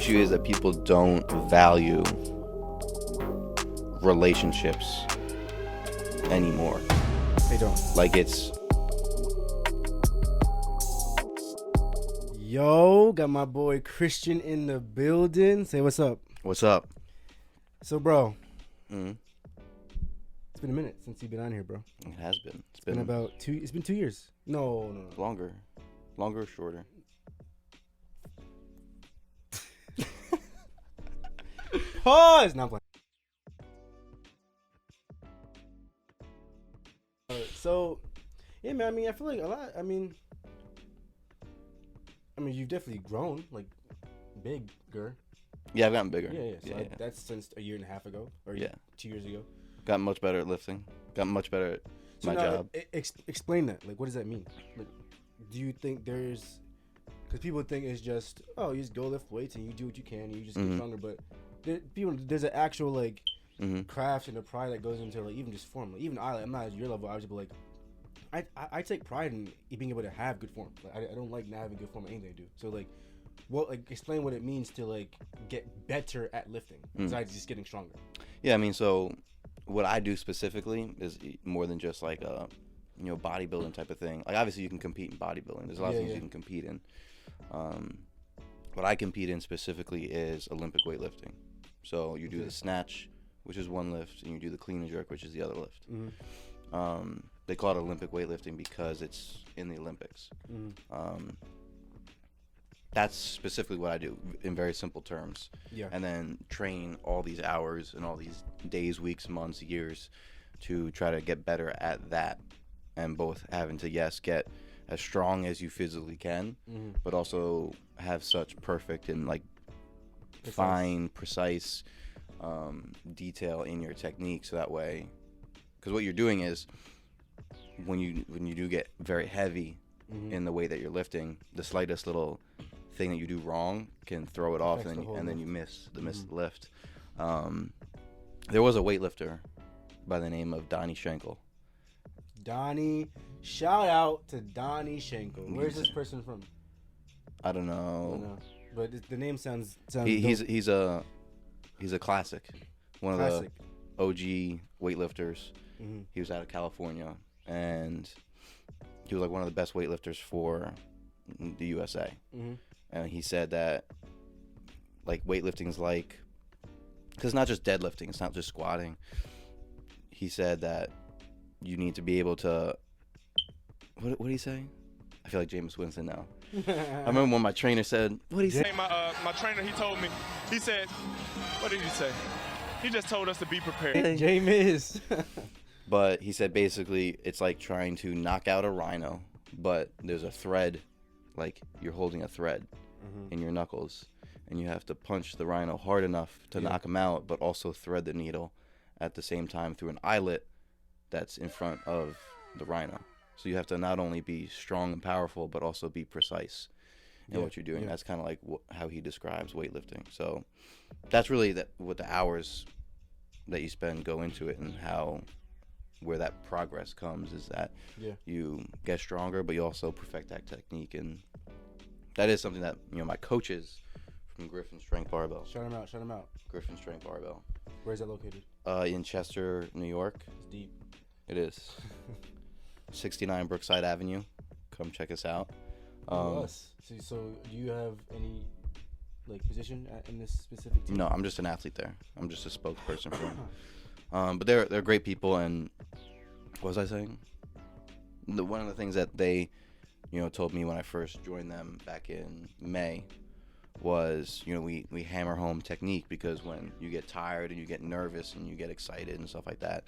issue is that people don't value relationships anymore. They don't. Like, it's... Yo, got my boy Christian in the building. Say what's up. What's up? So, bro, Mm-hmm. it's been a minute since you've been on here, bro. It has been. It's been about 2. It's been 2 years. No. Longer or shorter. Pause. Now I'm playing. So, yeah, man. I mean, I feel like a lot. I mean, you've definitely grown, like, bigger. Yeah, I've gotten bigger. Yeah. So that's since a year and a half ago, or 2 years ago. Got much better at lifting. Got much better at my job. Explain that. Like, what does that mean? Like, do you think there's... Because people think it's just, oh, you just go lift weights and you do what you can and you just get stronger. But there's an actual, like, craft and a pride that goes into, like, even just form. Like, even I'm not at your level, obviously, but, like, I take pride in being able to have good form. Like, I don't like not having good form in anything I do. So, like, explain what it means to, like, get better at lifting besides just getting stronger. Yeah, I mean, so what I do specifically is more than just, like, a bodybuilding type of thing. Like, obviously you can compete in bodybuilding. There's a lot of things you can compete in. What I compete in specifically is Olympic weightlifting. So you do the snatch, which is one lift, and you do the clean and jerk, which is the other lift. They call it Olympic weightlifting because it's in the Olympics. That's specifically what I do in very simple terms. Yeah. And then train all these hours and all these days, weeks, months, years to try to get better at that. And both having to, get as strong as you physically can, but also have such perfect and, like, fine, precise detail in your technique. So that way, because what you're doing is when you do get very heavy in the way that you're lifting, the slightest little thing that you do wrong can throw it off, and then you miss the lift. There was a weightlifter by the name of Donnie Schenkel. Donnie, shout out to Donnie Schenkel. Where's this person from? I don't know. But the name sounds. He's a classic, one of the OG weightlifters. He was out of California, and he was like one of the best weightlifters for the USA. And he said that, like, weightlifting is like, because it's not just deadlifting, it's not just squatting. He said that you need to be able to, what did he say? I feel like Jameis Winston now. I remember when my trainer said, what did he say? My trainer, he told me, he said, what did he say? He just told us to be prepared. Jameis. But he said basically it's like trying to knock out a rhino, but there's a thread, like you're holding a thread in your knuckles, and you have to punch the rhino hard enough to knock him out, but also thread the needle at the same time through an eyelet that's in front of the rhino. So you have to not only be strong and powerful, but also be precise in what you're doing. That's kind of like how he describes weightlifting. So that's really what the hours that you spend go into it, and where that progress comes is that you get stronger, but you also perfect that technique. And that is something that, my coaches from Griffin Strength Barbell. Shout him out. Griffin Strength Barbell. Where is that located? In Chester, New York. It's deep. It is. 69 Brookside Avenue. Come check us out. So do you have any, like, position in this specific team? No, I'm just an athlete there. I'm just a spokesperson for them. But they're great people. And what was I saying? One of the things that they, told me when I first joined them back in May was, we hammer home technique, because when you get tired and you get nervous and you get excited and stuff like that,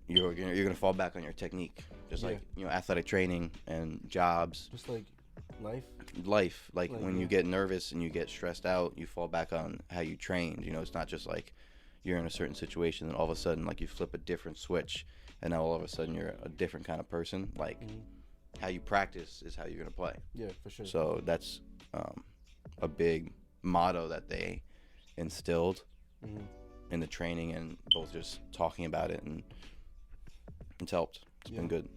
you're gonna fall back on your technique, just like athletic training and jobs. Just like life. Like when you get nervous and you get stressed out, you fall back on how you trained. It's not just like you're in a certain situation and all of a sudden, like, you flip a different switch and now all of a sudden you're a different kind of person. Like how you practice is how you're gonna play. Yeah, for sure. So that's a big motto that they instilled in the training, and both just talking about it, and it's helped. It's been good.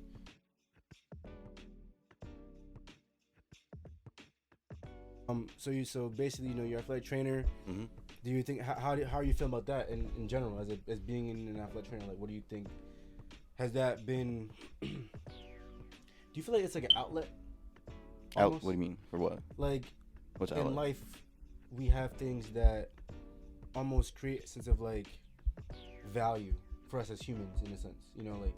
So basically, you're an athletic trainer. Mm-hmm. Do you think how are you feel about that in general as being an athletic trainer? Like, what do you think? Has that been? Do you feel like it's like an outlet? What do you mean? For what? Like, What's in outlet? life, we have things that almost create a sense of like value for us as humans, in a sense. Like,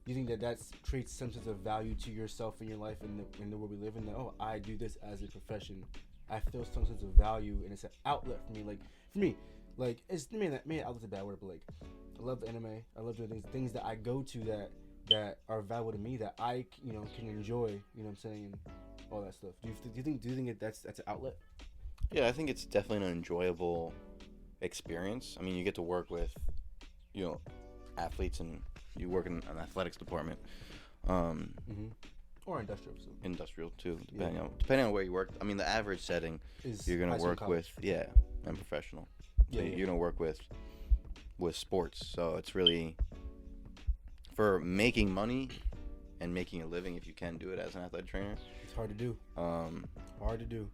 you think that creates some sense of value to yourself in your life and in the world we live in? That, I do this as a profession. I feel some sense of value, and it's an outlet for me. Like, it's maybe outlet's a bad word, but like, I love the anime. I love doing things that I go to that are valuable to me, that I can enjoy. You know what I'm saying, and all that stuff. Do you think that's an outlet? Yeah, I think it's definitely an enjoyable experience. I mean, you get to work with, athletes, and you work in an athletics department. Or industrial. So. Industrial too, depending on where you work. I mean, the average setting you're gonna work with, and professional. So you're gonna work with sports. So it's really for making money and making a living, if you can do it as an athletic trainer. It's hard to do. Hard to do.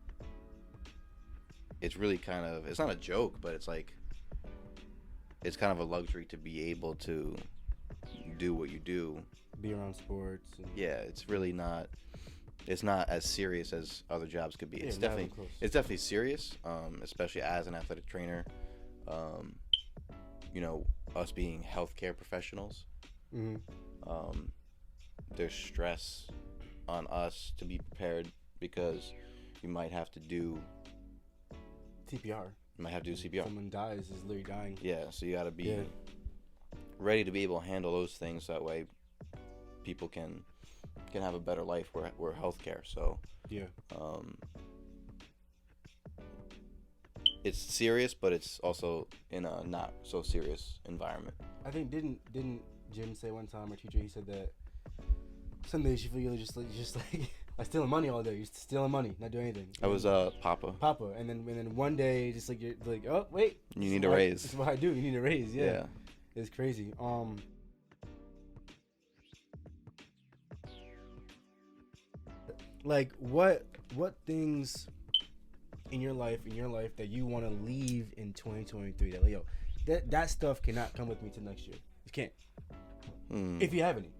It's really it's not a joke, but it's like, it's kind of a luxury to be able to do what you do. Be around sports. It's really not. It's not as serious as other jobs could be. Yeah, it's definitely serious, especially as an athletic trainer. Us being healthcare professionals. Mm-hmm. There's stress on us to be prepared because you might have to do CPR. You might have to do CPR. Someone dies, is literally dying. Yeah, so you got to be ready to be able to handle those things. That way, people can have a better life. We're healthcare, so it's serious, but it's also in a not so serious environment. I think didn't Jim say one time, our teacher, he said that some days you feel you're just like stealing money all day. You're stealing money, not doing anything. I was Papa, and then one day just like you're like, oh wait, you need a raise. That's what I do. You need a raise. Yeah. It's crazy. Like what things in your life that you want to leave in 2023? That that stuff cannot come with me till next year. You can't. If you have any.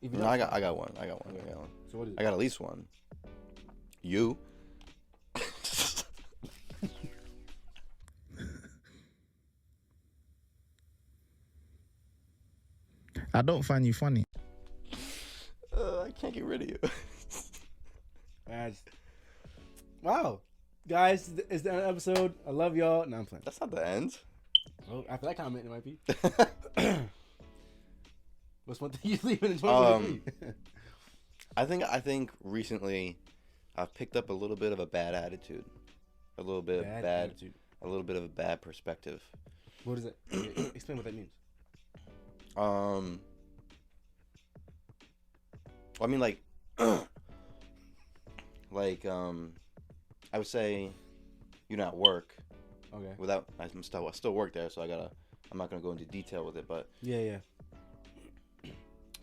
No, I got one. So what is it? I got at least one. You. I don't find you funny. I can't get rid of you. Wow. Guys, it's the end of the episode. I love y'all. No, I'm playing. That's not the end. Well, after that comment, it might be. What's one thing you leave in 2023? I think recently I've picked up a little bit of a bad attitude. A little bit of a bad perspective. What is it? Explain what that means. I mean, I would say, at work. Okay. I still work there, so I'm not gonna go into detail with it, but yeah.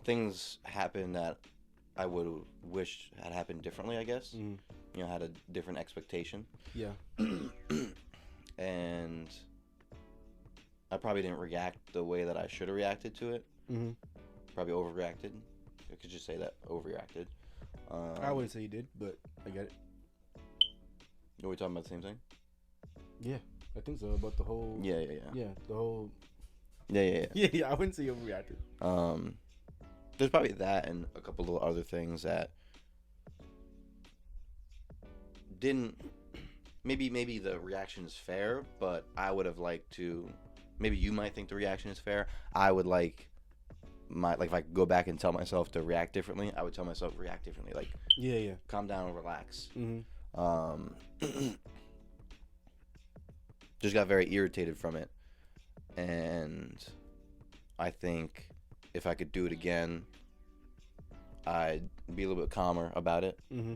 Things happen that I would wish had happened differently, I guess. Mm-hmm. Had a different expectation. Yeah. And I probably didn't react the way that I should have reacted to it. Mm-hmm. Probably overreacted. I could just say that, overreacted. I wouldn't say you did, but I get it. Are we talking about the same thing? Yeah, I think so. About the whole. Yeah. Yeah, the whole. Yeah. Yeah, I wouldn't say you overreacted. There's probably that and a couple of other things that didn't. Maybe the reaction is fair, but I would have liked to. Maybe you might think the reaction is fair. I would like if I could go back and tell myself to react differently, I would tell myself react differently. Like, yeah. Calm down and relax. Mm-hmm. Just got very irritated from it, and I think if I could do it again, I'd be a little bit calmer about it, mm-hmm.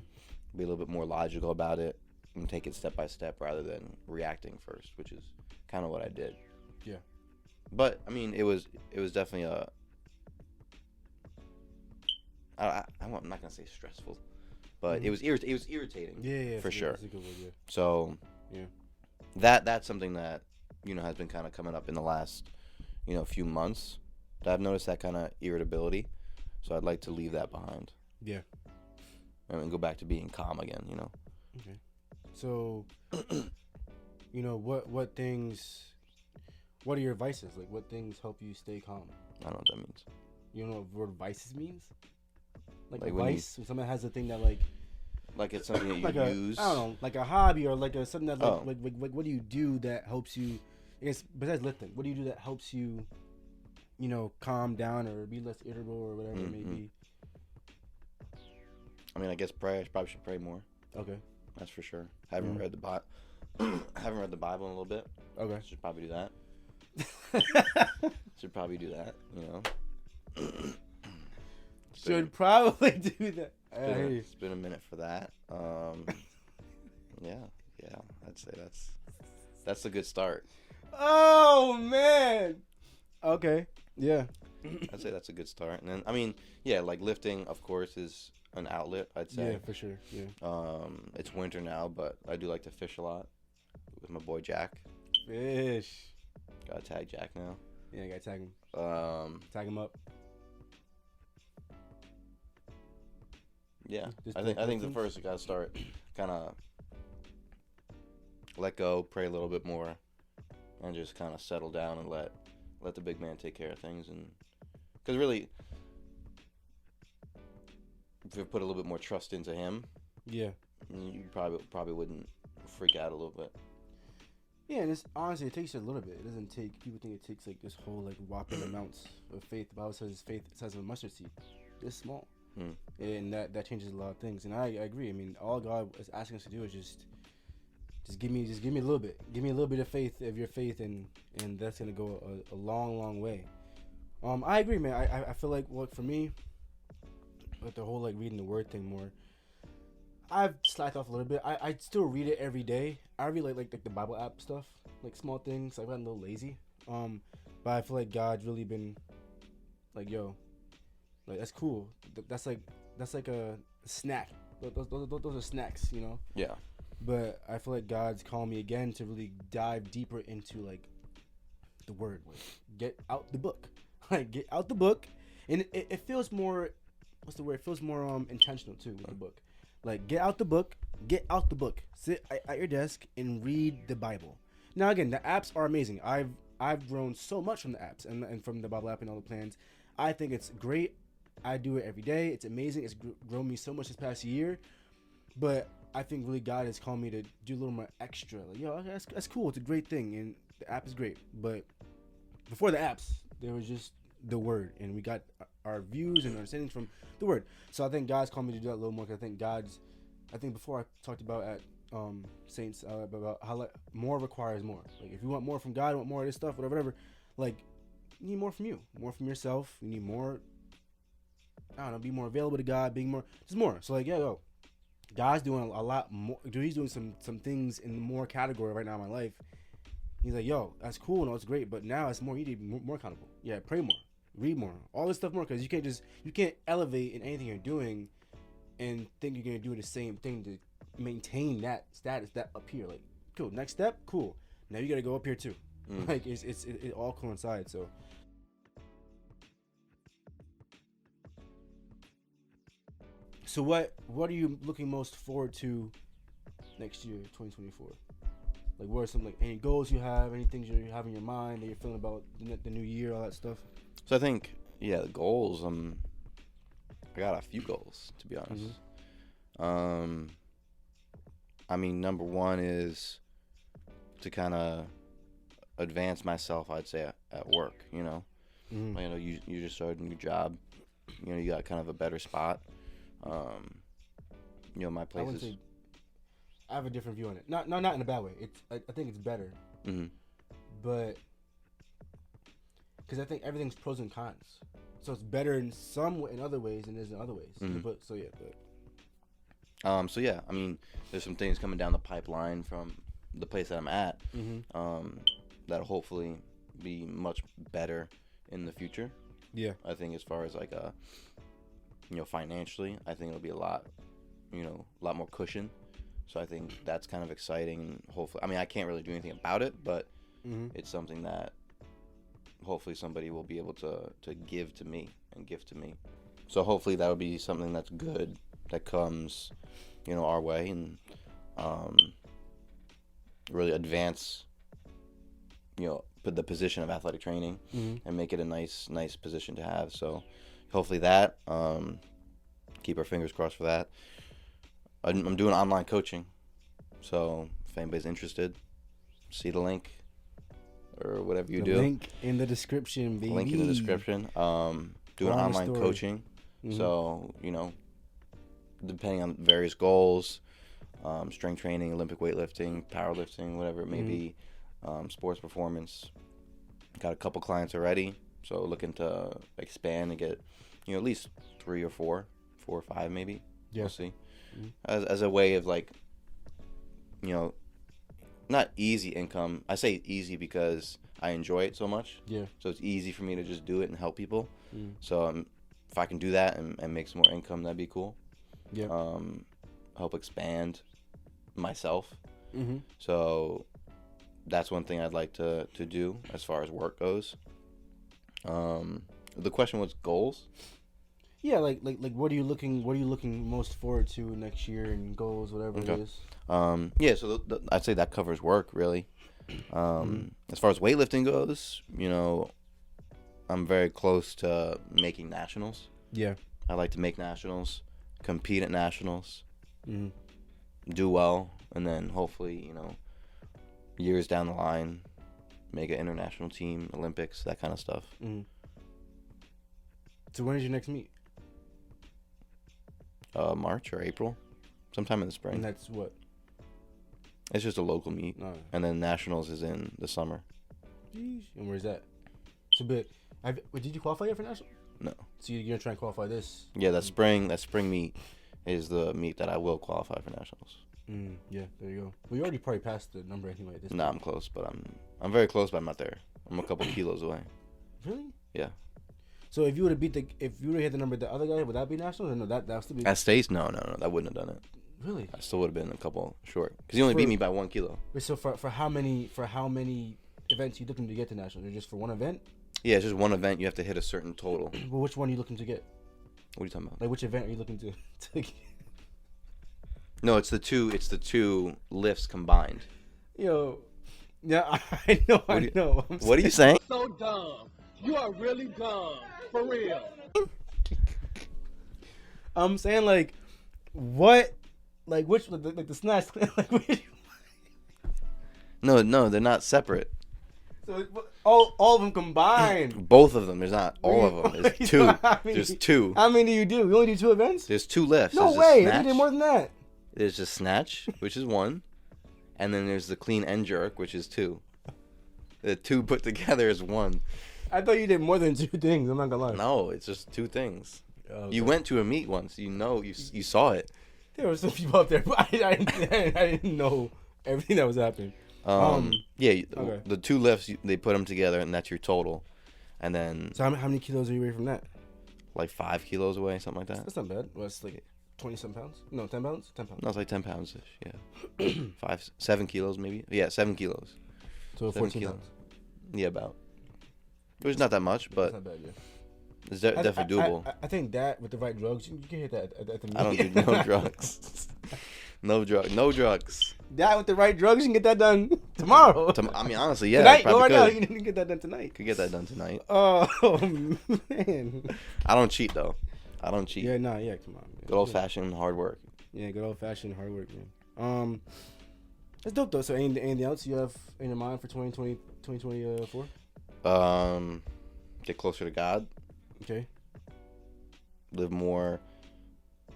be a little bit more logical about it, and take it step by step rather than reacting first, which is kind of what I did. Yeah. But I mean, it was definitely I'm not gonna say stressful. but it was irritating. Yeah, for sure. That's a good word, yeah. So Yeah. that's something that has been kind of coming up in the last few months. I've noticed that kind of irritability, so I'd like to leave that behind. Yeah. And go back to being calm again. Okay. So, what things? What are your vices? Like, what things help you stay calm? I don't know what that means. You don't know what the word vices means? Like a when vice, when someone has a thing that like it's something that you like use. I don't know, like a hobby or like something that Oh. like what do you do that helps you? I guess besides lifting, what do you do that helps you? Calm down or be less irritable or whatever it may be. I mean, I guess pray. I probably should pray more. Okay. That's for sure. Haven't read the Bible. Haven't read the Bible in a little bit. Okay. Should probably do that. Should probably do that. Should probably do that. It's been a minute for that. Yeah. I'd say that's a good start. Oh man. Okay. Yeah. I'd say that's a good start. And then like lifting, of course, is an outlet. I'd say. Yeah, for sure. Yeah. It's winter now, but I do like to fish a lot with my boy Jack. Fish. Gotta tag Jack now. Yeah, I gotta tag him. Tag him up. Yeah, Just I think the first you gotta start kind of let go, pray a little bit more, and just kind of settle down and let the big man take care of things. And because really, if you put a little bit more trust into him, yeah, you probably wouldn't freak out a little bit. Yeah, and honestly, it takes a little bit. It doesn't take. People think it takes like this whole like whopping amounts of faith. The Bible says faith the size of a mustard seed. It's small. And that changes a lot of things. And I agree. I mean, all God is asking us to do is just give me a little bit. Give me a little bit of faith, of your faith, and that's gonna go a long way. I agree, man. I feel like for me, with the whole like reading the word thing more, I've slacked off a little bit. I still read it every day. I read like the Bible app stuff, like small things. I've gotten a little lazy. But I feel like God's really been like, yo. Like that's cool. That's like a snack. Those are snacks, Yeah. But I feel like God's calling me again to really dive deeper into like the word. Like, get out the book. Like get out the book, and it feels more. What's the word? It feels more intentional too with the book. Like get out the book. Get out the book. Sit at your desk and read the Bible. Now again, the apps are amazing. I've grown so much from the apps and from the Bible app and all the plans. I think it's great. I do it every day. It's amazing. It's grown me so much this past year. But I think really God has called me to do a little more extra. Like, yo, that's cool. It's a great thing. And the app is great. But before the apps, there was just the word. And we got our views and understandings from the word. So I think God's called me to do that a little more. Because I think before I talked about at Saints, about how like, more requires more. Like if you want more from God, want more of this stuff, whatever. Like you need more from you. More from yourself. You need more. I don't know, be more available to God, being more, just more. So like, yo, God's doing a lot more. Dude, he's doing some things in the more category right now in my life. He's like, yo, that's cool and it's great, but now it's more. You need to be more accountable. Yeah, pray more, read more, all this stuff more, because you can't elevate in anything you're doing, and think you're gonna do the same thing to maintain that status that up here. Like, cool, next step, cool. Now you gotta go up here too. Like it all coincides. So. So what are you looking most forward to next year, 2024? Like what are some like any goals you have, any things you have in your mind that you're feeling about the new year, all that stuff? So I think the goals. I got a few goals to be honest. I mean, number one is to kind of advance myself. I'd say at work. You just started a new job. You got kind of a better spot. My place is. I have a different view on it. Not in a bad way. I think it's better. But because I think everything's pros and cons. So it's better in other ways than it is in other ways. But I mean, there's some things coming down the pipeline from the place that I'm at. That'll hopefully be much better in the future. Yeah. I think as far as like financially, I think it'll be a lot a lot more cushion. So I think that's kind of exciting. Hopefully, I mean, I can't really do anything about it, but it's something that hopefully somebody will be able to give to me and gift to me. So hopefully that would be something that's good that comes, our way, and really advance, put the position of athletic training and make it a nice position to have. So hopefully that, keep our fingers crossed for that. I'm doing online coaching, so if anybody's interested, see the link or whatever you do. Link in the description, baby. Link in the description. Doing online coaching. So, depending on various goals, strength training, Olympic weightlifting, powerlifting, whatever it may be, sports performance. Got a couple clients already, so looking to expand and get, at least 3 or 4 or 5 maybe. Yeah. We'll see. As a way of like, not easy income. I say easy because I enjoy it so much. Yeah. So it's easy for me to just do it and help people. So if I can do that and make some more income, that'd be cool. Yeah. Help expand myself. So that's one thing I'd like to do as far as work goes. The question was goals. Yeah, like what are you looking most forward to next year, and goals, whatever it is. Yeah, so I'd say that covers work really. As far as weightlifting goes, I'm very close to making nationals. Yeah. I like to make nationals, compete at nationals, do well, and then hopefully, years down the line, make an international team, Olympics, that kind of stuff. So when is your next meet? March or April, sometime in the spring. And that's what? It's just a local meet, and then nationals is in the summer. And where's that? It's a bit. Did you qualify yet for national? No. So you're gonna try and qualify this? Yeah, that spring meet is the meet that I will qualify for nationals. Yeah, there you go. Well, you already probably passed the number anyway. Nah, I'm close, but I'm very close, but I'm not there. I'm a couple kilos away. Really? Yeah. So if you would have hit the number of the other guy, would that be national? Or no, that would still be. At States, no, that wouldn't have done it. Really? I still would have been a couple short because you only beat me by 1 kilo. Wait, so for how many events you looking to get to nationals? Or just for one event? Yeah, it's just one event. You have to hit a certain total. Well, which one are you looking to get? What are you talking about? Like which event are you looking to get? No, it's the two lifts combined. Yo, yeah, I know. What are you saying? So dumb. You are really dumb. For real. I'm saying like, what, like which, like the snatch, like which? No, they're not separate. So all of them combined. Both of them. There's not all of them. There's two. There's two. How many do you do? You only do 2 events? There's 2 lifts. No way. You did more than that. There's just snatch, which is 1, and then there's the clean and jerk, which is 2. The 2 put together is 1. I thought you did more than 2 things. I'm not gonna lie. No, it's just 2 things. Okay. You went to a meet once. You saw it. There were some people up there, but I didn't know everything that was happening. The 2 lifts, they put them together, and that's your total. And then. So how many kilos are you away from that? Like 5 kilos away, something like that. That's not bad. Well, it's like 20-some pounds. No, 10 pounds. 10 pounds. No, it's like 10 pounds ish. Yeah. 7 kilos maybe. Yeah, 7 kilos. So 14 kilos. Yeah, about. Which is not that much, but. It's not bad, yeah. It's definitely doable. I think that with the right drugs, you can hit that at the meet. I don't do no drugs. No drugs. That with the right drugs, you can get that done tomorrow. I mean, honestly, yeah. Tonight, go right now. You can get that done tonight. Could get that done tonight. Oh, man. I don't cheat, though. I don't cheat. Yeah, come on. Man. Good old-fashioned hard work. Yeah, good old-fashioned hard work, man. That's dope, though. So anything else you have in your mind for 2024? Get closer to God. Okay. Live more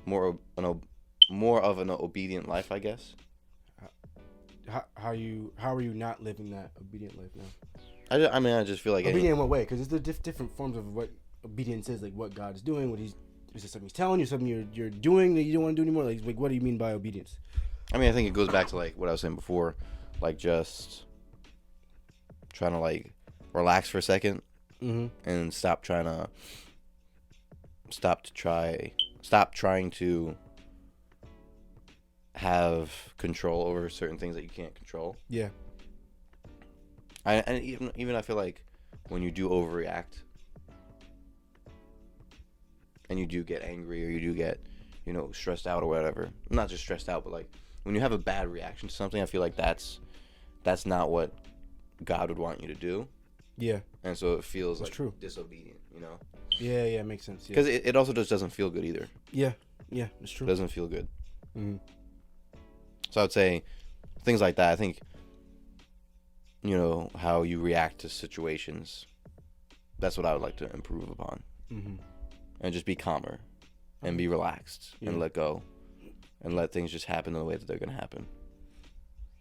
of an obedient life, I guess. How are you not living that obedient life now? I just feel like obedient in what way? Because there's different forms of what obedience is, like what God is doing, is it something He's telling you, something you're doing that you don't want to do anymore? Like what do you mean by obedience? I mean, I think it goes back to like what I was saying before, like just trying to like relax for a second and stop trying to have control over certain things that you can't control. Yeah. And even I feel like when you do overreact and you do get angry or you do get, stressed out or whatever. Not just stressed out, but like when you have a bad reaction to something, I feel like that's not what God would want you to do. Yeah. And so it feels That's like true. disobedient, Yeah, yeah, makes sense. Yeah. Because it also just doesn't feel good either. Yeah, it's true. It doesn't feel good. Mm-hmm. So I would say things like that. I think, how you react to situations, that's what I would like to improve upon. Mm-hmm. And just be calmer and be relaxed and let go and let things just happen in the way that they're going to happen.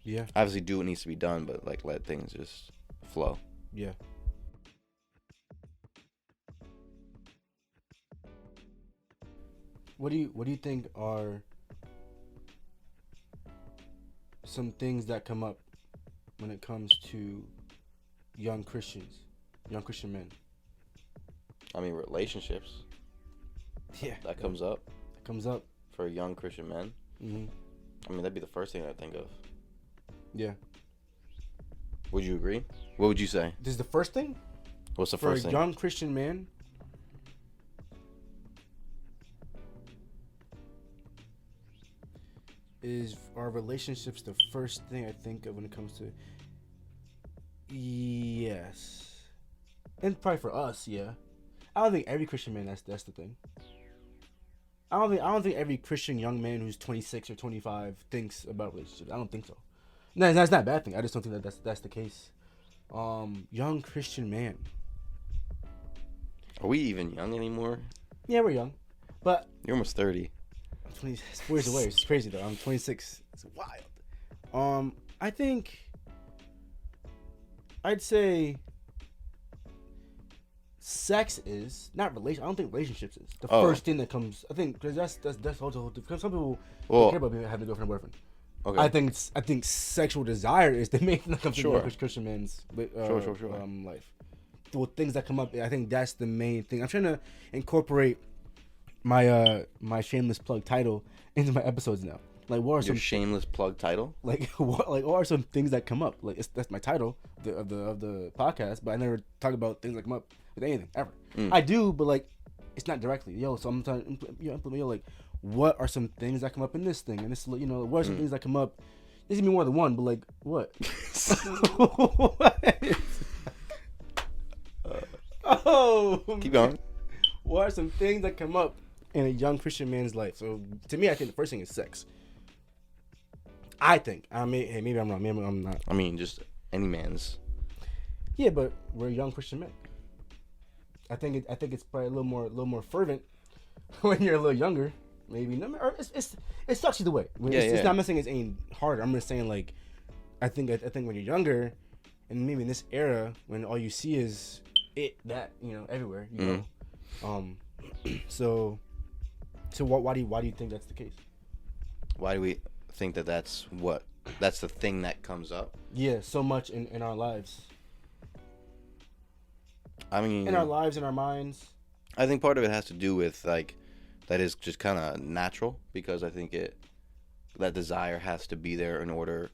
Yeah. Obviously do what needs to be done, but like let things just flow. Yeah. What do you think are some things that come up when it comes to young Christian men? I mean, relationships. Yeah. That comes up. It comes up. For young Christian men. Mm-hmm. I mean, that'd be the first thing I think of. Yeah. Would you agree? What would you say? This is the first thing? What's the first thing? For a young Christian man? Is our relationships the first thing I think of when it comes to... Yes. And probably for us, yeah. I don't think every Christian man, that's the thing. I don't think every Christian young man who's 26 or 25 thinks about relationships. I don't think so. No, that's not a bad thing. I just don't think that's the case. Young Christian man. Are we even young anymore? Yeah, we're young, but You're almost 30. I'm 20. It's 4 years away. It's crazy though. I'm 26. It's wild. I think I'd say sex is not relation. I don't think relationships is the first thing that comes. I think because that's also because some people don't care about having a girlfriend or boyfriend. Okay. I think sexual desire is the main thing that comes Sure. to Christian man's Sure. life. Well, things that come up, I think that's the main thing. I'm trying to incorporate my my shameless plug title into my episodes now. Like, what are Your some shameless plug title? what are some things that come up? Like, that's my title of the podcast, but I never talk about things that come up with anything ever. I do, but like, it's not directly. So I'm trying to implement. Like, what are some things that come up in this thing? And this, what are some things that come up? This is gonna be more than one, but like, what? What? Keep going. What are some things that come up in a young Christian man's life? So to me, I think the first thing is sex. I think. Maybe I'm wrong. Maybe I'm not. I mean, just any man's. Yeah, but we're young Christian men. I think it's probably a little more fervent when you're a little younger. Maybe no, or it sucks either way. It's not saying it's any harder. I'm just saying like, I think when you're younger, and maybe in this era when all you see is everywhere you go. So why do you think that's the case? Why do we think that's the thing that comes up? Yeah, so much in our lives. I mean, in our lives, in our minds. I think part of it has to do with like that is just kind of natural, because I think that desire has to be there in order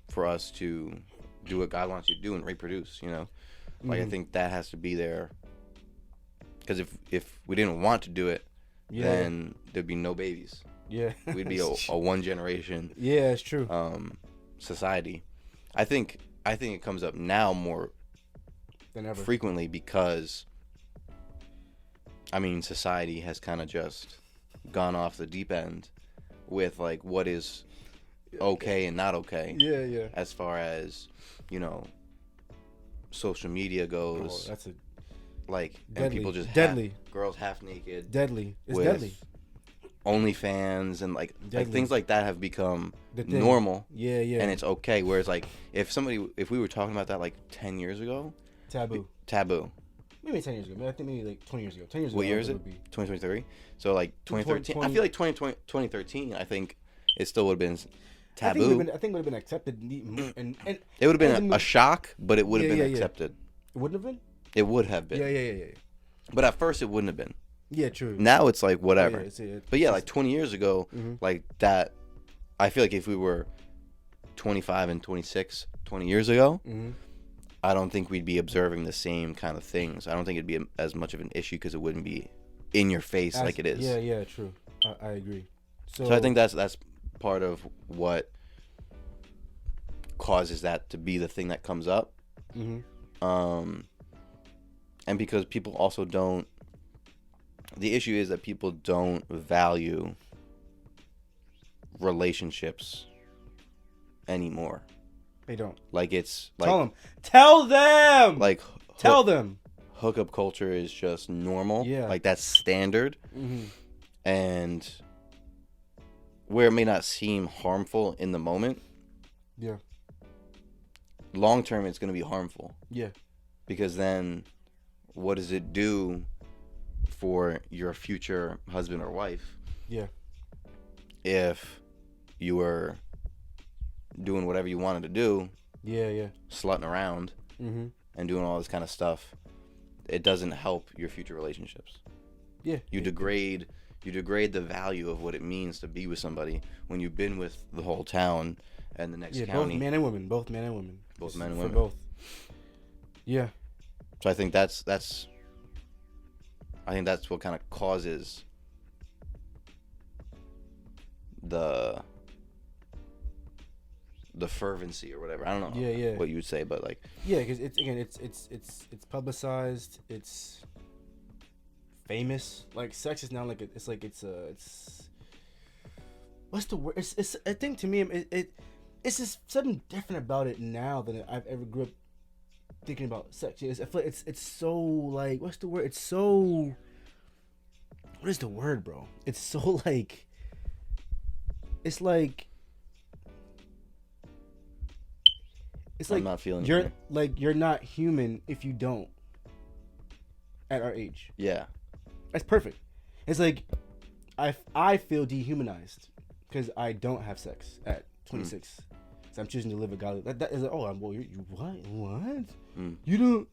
for us to do what God wants you to do and reproduce, Like, I think that has to be there, because if we didn't want to do it, then there'd be no babies. Yeah. We'd be a one generation. Yeah, it's true. Society. I think it comes up now more than ever frequently because, I mean, society has kind of just gone off the deep end with like what is okay and not okay. Yeah. As far as, social media goes. Oh, that's a like deadly. And people just deadly. Girls half naked. Deadly. It's with deadly. OnlyFans and like things like that have become normal. Yeah. And it's okay. Whereas like if we were talking about that like 10 years ago. Taboo. Maybe 10 years ago. I think maybe like 20 years ago. 10 years ago. What year is it? 2023. So like 2013. I feel like 2013. I think it still would have been taboo. I think it would have been accepted, and it would have been a shock, but it would have been accepted. It wouldn't have been. It would have been. Yeah. But at first, it wouldn't have been. Yeah, true. Now it's like whatever. Oh, but yeah, like 20 years ago, like that I feel like if we were 25 and 26 20 years ago, I don't think we'd be observing the same kind of things. I don't think it'd be as much of an issue because it wouldn't be in your face like it is. Yeah, true. I agree. So I think that's part of what causes that to be the thing that comes up. And because people also don't, the issue is that people don't value relationships anymore. They don't. Like, it's like, tell them like tell them hookup culture is just normal. Yeah. Like, that's standard. And where it may not seem harmful in the moment, yeah, long term it's going to be harmful. Yeah. Because then what does it do for your future husband or wife? Yeah. If you were doing whatever you wanted to do, slutting around, and doing all this kind of stuff, it doesn't help your future relationships. Yeah. You degrade the value of what it means to be with somebody when you've been with the whole town and the next county. Both men and women. Both men and women. Both. Yeah. So I think that's what kind of causes the fervency or whatever. I don't know what you would say, but like, because it's publicized, it's famous. Like, sex is now like it's what's the word? It's I think to me it's just something different about it now than I've ever grew up thinking about sex. I feel like it's so like, what's the word? It's so, what is the word, bro? It's so like, it's like I'm not feeling you're it. like, you're not human if you don't at our age. Yeah. That's perfect. It's like I feel dehumanized because I don't have sex at 26. So I'm choosing to live a godly. That is like, oh, you what? You don't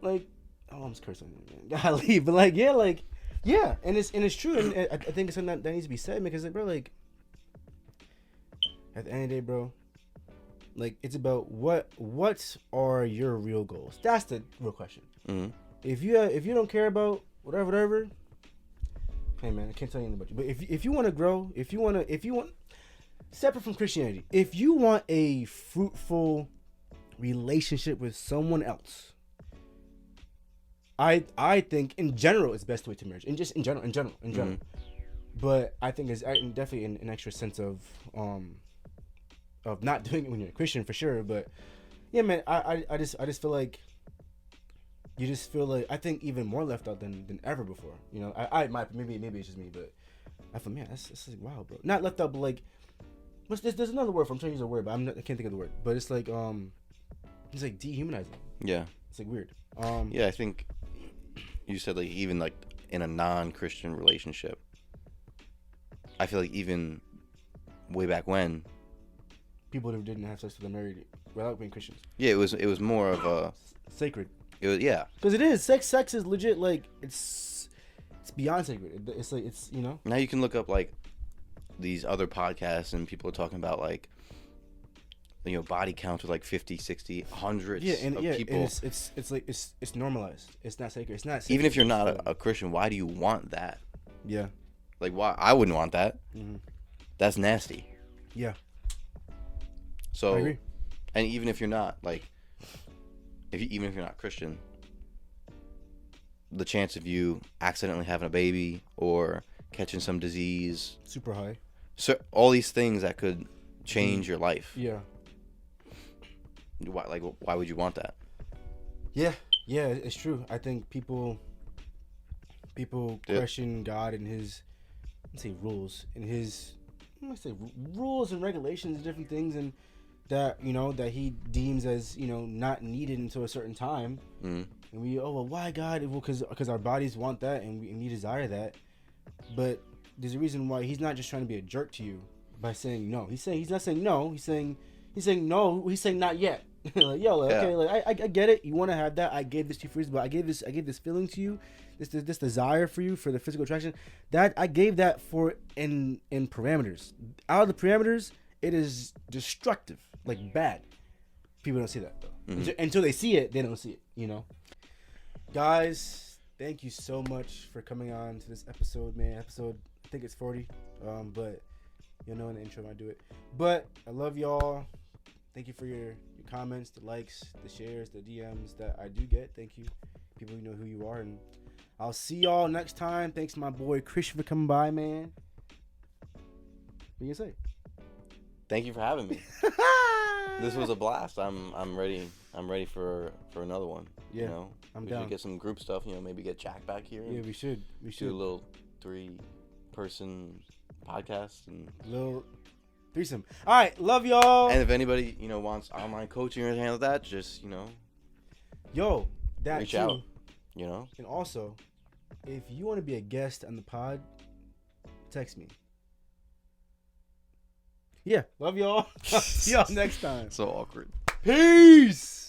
like. Oh, I'm just cursing. Golly, but like, yeah, and it's true, and I think it's something that needs to be said, because like, bro, like, at the end of the day, bro, like, it's about what are your real goals? That's the real question. If you don't care about whatever, hey man, I can't tell you anything about you. But if you want to grow, if you want separate from Christianity, if you want a fruitful relationship with someone else, I think in general it's best to wait to marriage. And just in general. But I think there's definitely an extra sense of not doing it when you're a Christian, for sure. But yeah, man, I just feel like you just feel like, I think, even more left out than ever before. You know, I might, maybe it's just me, but I feel, man, that's like, wow, bro. Not left out, but like, there's another word for, I'm trying to use a word, but I can't think of the word. But it's like it's like dehumanizing. Yeah. It's like weird. Yeah, I think you said, like, even like in a non-Christian relationship, I feel like even way back when, people that didn't have sex till they're married without being Christians. Yeah, it was more of a sacred. It was, yeah. Because it is. Sex is legit, like, it's beyond sacred. It's like, it's, you know. Now you can look up, like, these other podcasts, and people are talking about, like, you know, body counts with like 50, 60, hundreds of people. And it's like, it's normalized. It's not sacred. It's not sacred. Even if you're not a Christian, why do you want that? Yeah. Like, why? I wouldn't want that. That's nasty. Yeah. So, I agree. And even if you're not, like, even if you're not Christian, the chance of you accidentally having a baby or catching some disease, super high. So all these things that could change your life. Yeah. Why would you want that? Yeah, it's true. I think people question God and his, rules and regulations and different things, and that, you know, that he deems as, you know, not needed until a certain time. And we, why God? Well, because our bodies want that, and we desire that. But there's a reason why he's not just trying to be a jerk to you by saying no. He's not saying no. He's saying no. He's saying not yet. Like, yo, like, okay, like I get it. You want to have that. I gave this to you first, but I gave this feeling to you, this desire for you for the physical attraction. That I gave that for in parameters. Out of the parameters, it is destructive, like bad. People don't see that though. Until they see it, they don't see it. You know, guys, thank you so much for coming on to this episode, man. Episode, I think it's 40, but you'll know in the intro when I do it. But I love y'all. Thank you for your comments, the likes, the shares, the DMs that I do get. Thank you. People who know who you are. And I'll see y'all next time. Thanks to my boy Christian for coming by, man. What you gonna say? Thank you for having me. This was a blast. I'm ready. I'm ready for another one. Yeah, you know, I'm we down. should get some group stuff. You know, maybe get Jack back here. Yeah, we should. Do a little 3-person podcast and little threesome. All right, love y'all. And if anybody wants online coaching or anything like that, just yo, that reach too. out. You know. And also, if you want to be a guest on the pod, text me. Yeah, love y'all. See y'all next time. So awkward. Peace.